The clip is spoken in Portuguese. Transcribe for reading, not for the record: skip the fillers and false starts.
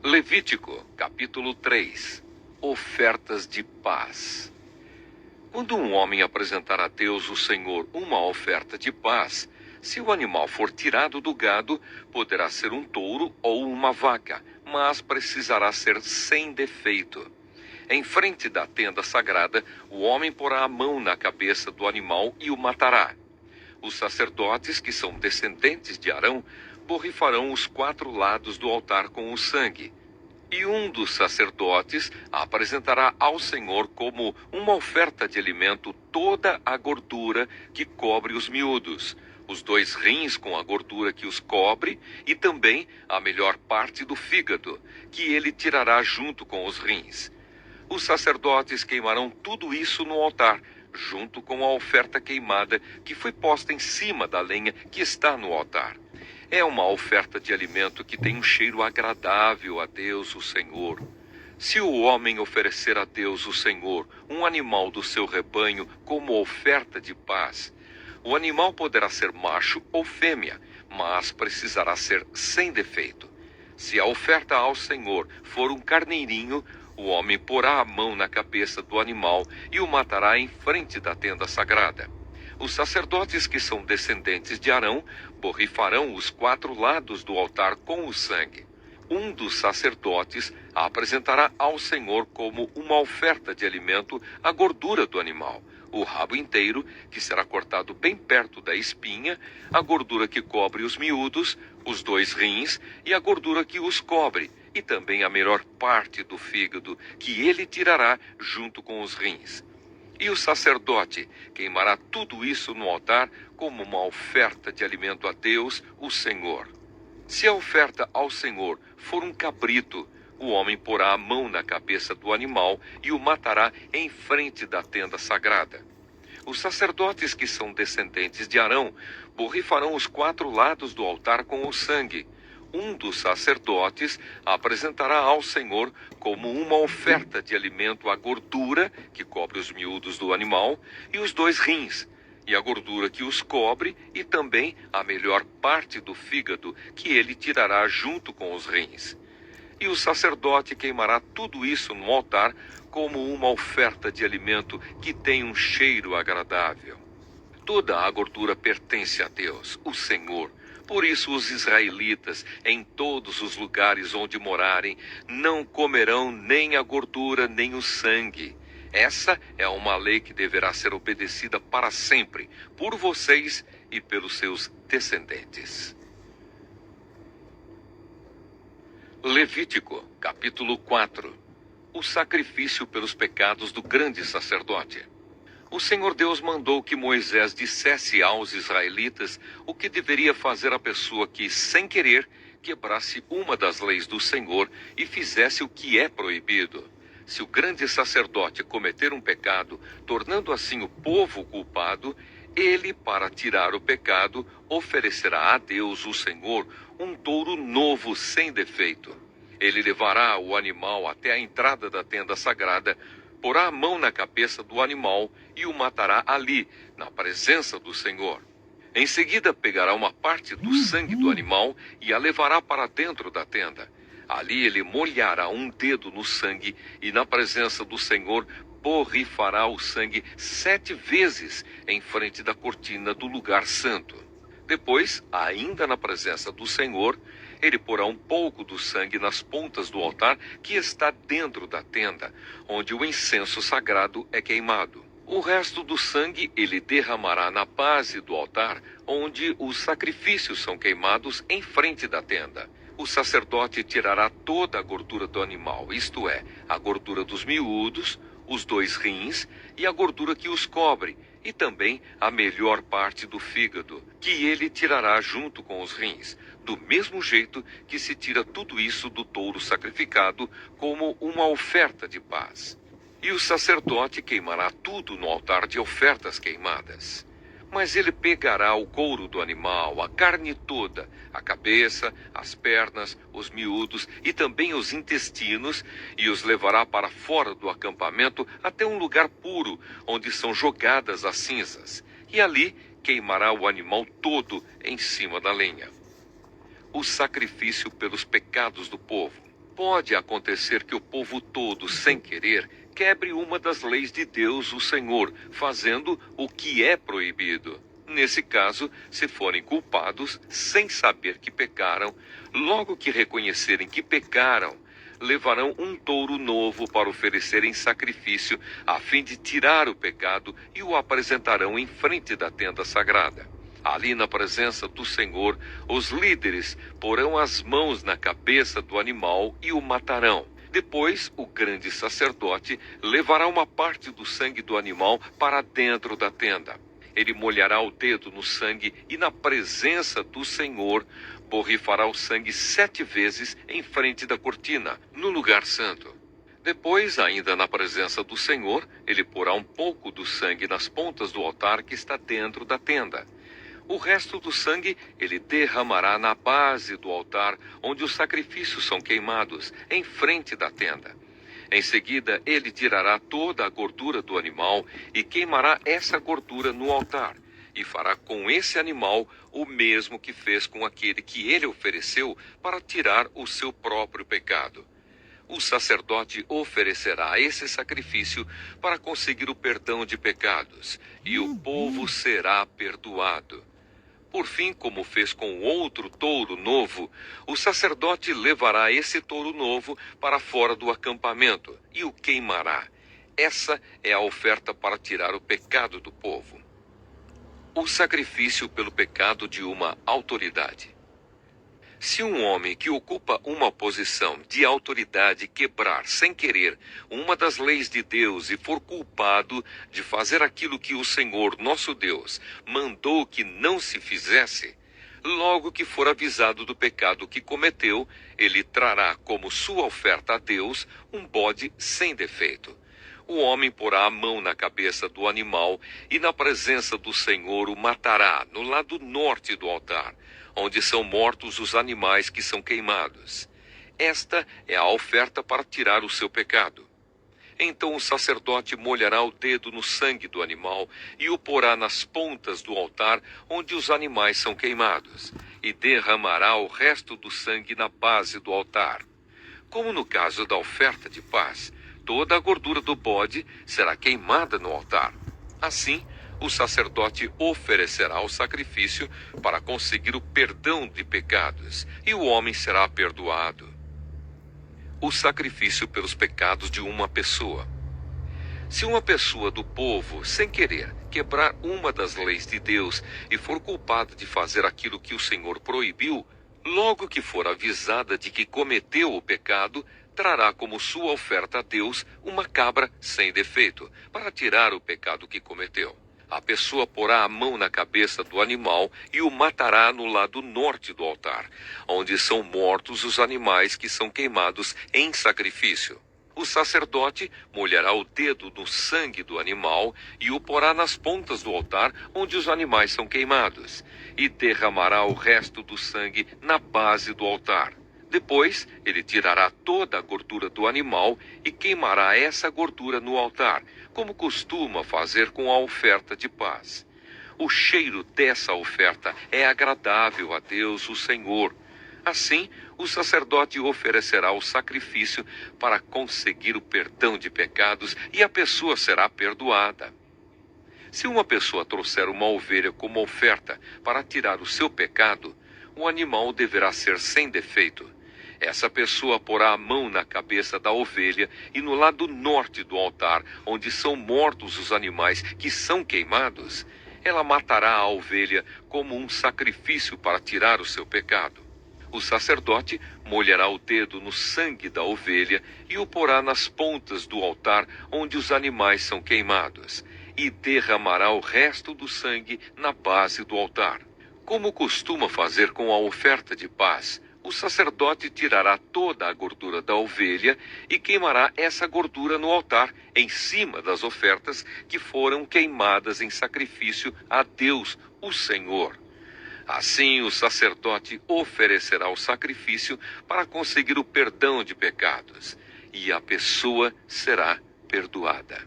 Levítico, capítulo 3. Ofertas de paz. Quando um homem apresentar a Deus, o Senhor, uma oferta de paz, se o animal for tirado do gado, poderá ser um touro ou uma vaca, mas precisará ser sem defeito. Em frente da tenda sagrada, o homem porá a mão na cabeça do animal e o matará. Os sacerdotes, que são descendentes de Arão, borrifarão os 4 lados do altar com o sangue. E um dos sacerdotes apresentará ao Senhor como uma oferta de alimento toda a gordura que cobre os miúdos, os 2 rins com a gordura que os cobre e também a melhor parte do fígado, que ele tirará junto com os rins. Os sacerdotes queimarão tudo isso no altar, junto com a oferta queimada que foi posta em cima da lenha que está no altar. É uma oferta de alimento que tem um cheiro agradável a Deus, o Senhor. Se o homem oferecer a Deus, o Senhor, um animal do seu rebanho como oferta de paz, o animal poderá ser macho ou fêmea, mas precisará ser sem defeito. Se a oferta ao Senhor for um carneirinho, o homem porá a mão na cabeça do animal e o matará em frente da tenda sagrada. Os sacerdotes, que são descendentes de Arão, borrifarão os 4 lados do altar com o sangue. Um dos sacerdotes apresentará ao Senhor como uma oferta de alimento a gordura do animal, o rabo inteiro, que será cortado bem perto da espinha, a gordura que cobre os miúdos, os 2 rins e a gordura que os cobre, e também a melhor parte do fígado, que ele tirará junto com os rins. E o sacerdote queimará tudo isso no altar como uma oferta de alimento a Deus, o Senhor. Se a oferta ao Senhor for um cabrito, o homem porá a mão na cabeça do animal e o matará em frente da tenda sagrada. Os sacerdotes, que são descendentes de Arão, borrifarão os 4 lados do altar com o sangue. Um dos sacerdotes apresentará ao Senhor como uma oferta de alimento a gordura que cobre os miúdos do animal e os 2 rins, e a gordura que os cobre e também a melhor parte do fígado que ele tirará junto com os rins. E o sacerdote queimará tudo isso no altar como uma oferta de alimento que tem um cheiro agradável. Toda a gordura pertence a Deus, o Senhor. Por isso os israelitas, em todos os lugares onde morarem, não comerão nem a gordura nem o sangue. Essa é uma lei que deverá ser obedecida para sempre, por vocês e pelos seus descendentes. Levítico, capítulo 4. O sacrifício pelos pecados do grande sacerdote. O Senhor Deus mandou que Moisés dissesse aos israelitas o que deveria fazer a pessoa que, sem querer, quebrasse uma das leis do Senhor e fizesse o que é proibido. Se o grande sacerdote cometer um pecado, tornando assim o povo culpado, ele, para tirar o pecado, oferecerá a Deus, o Senhor, um touro novo sem defeito. Ele levará o animal até a entrada da tenda sagrada, porá a mão na cabeça do animal e o matará ali, na presença do Senhor. Em seguida, pegará uma parte do sangue do animal e a levará para dentro da tenda. Ali ele molhará um dedo no sangue e, na presença do Senhor, borrifará o sangue 7 vezes em frente da cortina do lugar santo. Depois, ainda na presença do Senhor, ele porá um pouco do sangue nas pontas do altar que está dentro da tenda, onde o incenso sagrado é queimado. O resto do sangue ele derramará na base do altar, onde os sacrifícios são queimados em frente da tenda. O sacerdote tirará toda a gordura do animal, isto é, a gordura dos miúdos, os 2 rins e a gordura que os cobre, e também a melhor parte do fígado, que ele tirará junto com os rins, do mesmo jeito que se tira tudo isso do touro sacrificado como uma oferta de paz. E o sacerdote queimará tudo no altar de ofertas queimadas. Mas ele pegará o couro do animal, a carne toda, a cabeça, as pernas, os miúdos e também os intestinos, e os levará para fora do acampamento até um lugar puro, onde são jogadas as cinzas. E ali queimará o animal todo em cima da lenha. O sacrifício pelos pecados do povo. Pode acontecer que o povo todo, sem querer, quebre uma das leis de Deus, o Senhor, fazendo o que é proibido. Nesse caso, se forem culpados, sem saber que pecaram, logo que reconhecerem que pecaram, levarão um touro novo para oferecer em sacrifício, a fim de tirar o pecado, e o apresentarão em frente da tenda sagrada. Ali na presença do Senhor, os líderes porão as mãos na cabeça do animal e o matarão. Depois, o grande sacerdote levará uma parte do sangue do animal para dentro da tenda. Ele molhará o dedo no sangue e, na presença do Senhor, borrifará o sangue 7 vezes em frente da cortina, no lugar santo. Depois, ainda na presença do Senhor, ele porá um pouco do sangue nas pontas do altar que está dentro da tenda. O resto do sangue ele derramará na base do altar, onde os sacrifícios são queimados, em frente da tenda. Em seguida, ele tirará toda a gordura do animal e queimará essa gordura no altar, e fará com esse animal o mesmo que fez com aquele que ele ofereceu para tirar o seu próprio pecado. O sacerdote oferecerá esse sacrifício para conseguir o perdão de pecados, e o povo será perdoado. Por fim, como fez com outro touro novo, o sacerdote levará esse touro novo para fora do acampamento e o queimará. Essa é a oferta para tirar o pecado do povo. O sacrifício pelo pecado de uma autoridade. Se um homem que ocupa uma posição de autoridade quebrar sem querer uma das leis de Deus e for culpado de fazer aquilo que o Senhor, nosso Deus, mandou que não se fizesse, logo que for avisado do pecado que cometeu, ele trará como sua oferta a Deus um bode sem defeito. O homem porá a mão na cabeça do animal e na presença do Senhor o matará no lado norte do altar, onde são mortos os animais que são queimados. Esta é a oferta para tirar o seu pecado. Então o sacerdote molhará o dedo no sangue do animal e o porá nas pontas do altar onde os animais são queimados, e derramará o resto do sangue na base do altar. Como no caso da oferta de paz, toda a gordura do bode será queimada no altar. Assim, o sacerdote oferecerá o sacrifício para conseguir o perdão de pecados, e o homem será perdoado. O sacrifício pelos pecados de uma pessoa. Se uma pessoa do povo, sem querer, quebrar uma das leis de Deus e for culpada de fazer aquilo que o Senhor proibiu, logo que for avisada de que cometeu o pecado, trará como sua oferta a Deus uma cabra sem defeito, para tirar o pecado que cometeu. A pessoa porá a mão na cabeça do animal e o matará no lado norte do altar, onde são mortos os animais que são queimados em sacrifício. O sacerdote molhará o dedo no sangue do animal e o porá nas pontas do altar onde os animais são queimados, e derramará o resto do sangue na base do altar. Depois, ele tirará toda a gordura do animal e queimará essa gordura no altar, como costuma fazer com a oferta de paz. O cheiro dessa oferta é agradável a Deus, o Senhor. Assim, o sacerdote oferecerá o sacrifício para conseguir o perdão de pecados e a pessoa será perdoada. Se uma pessoa trouxer uma ovelha como oferta para tirar o seu pecado, o animal deverá ser sem defeito. Essa pessoa porá a mão na cabeça da ovelha e no lado norte do altar, onde são mortos os animais que são queimados, ela matará a ovelha como um sacrifício para tirar o seu pecado. O sacerdote molhará o dedo no sangue da ovelha e o porá nas pontas do altar onde os animais são queimados, e derramará o resto do sangue na base do altar. Como costuma fazer com a oferta de paz, o sacerdote tirará toda a gordura da ovelha e queimará essa gordura no altar, em cima das ofertas que foram queimadas em sacrifício a Deus, o Senhor. Assim, o sacerdote oferecerá o sacrifício para conseguir o perdão de pecados, e a pessoa será perdoada.